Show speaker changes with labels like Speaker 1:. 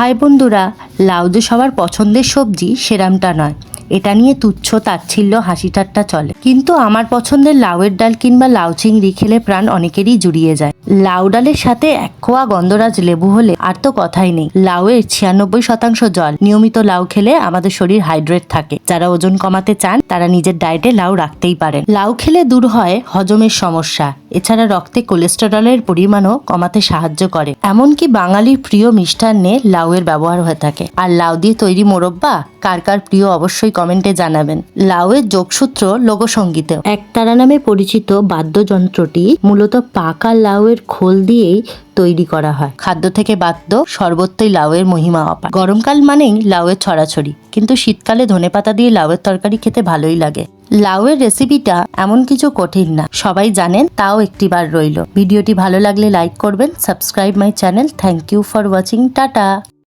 Speaker 1: High বন্ধুরা, লাউ যে সবার পছন্দের সবজি সেরামটা নয়। এটা নিয়ে তুচ্ছ তাচ্ছিল্য হাসি ঠাট্টা চলে, কিন্তু আমার পছন্দের লাউয়ের ডাল কিংবা লাউ চিংড়ি খেলে প্রাণ অনেকেরই জুড়িয়ে যায়। লাউ ডালের সাথে এক খোয়া গন্ধরাজ লেবু হলে আর তো কথাই নেই। লাউয়ের 96% জল। নিয়মিত লাউ খেলে আমাদের শরীর হাইড্রেট থাকে। যারা ওজন কমাতে চান তারা নিজের ডায়েটে লাউ রাখতেই পারেন। লাউ খেলে দূর হয় হজমের সমস্যা, এছাড়া রক্তে কোলেস্টেরলের পরিমাণও কমাতে সাহায্য করে। এমনকি বাঙালির প্রিয় মিষ্টান্নে লাউয়ের ব্যবহার হয়ে থাকে। আর লাউ দিয়ে তৈরি মোরব্বা কার কার প্রিয় অবশ্যই কমেন্টে জানাবেন। লাউয়ের যোগসূত্র লোকসঙ্গীতে একতারা নামে পরিচিত বাদ্যযন্ত্রটি মূলত পাকা লাউয়ের খোল দিয়েই তৈরি করা হয়। খাদ্য থেকে বাদ্য সর্বত্রই লাউয়ের মহিমা অপার। গরমকাল মানেই লাউয়ের ছড়াছড়ি, কিন্তু শীতকালে ধনেপাতা দিয়ে লাউয়ের তরকারি খেতে ভালোই লাগে। লাউয়ের রেসিপিটা এমন কিছু কঠিন না, সবাই জানেন, তাও একটিবার রইল। ভিডিওটি ভালো লাগলে লাইক করবেন, subscribe my channel. Thank you for watching. Tata.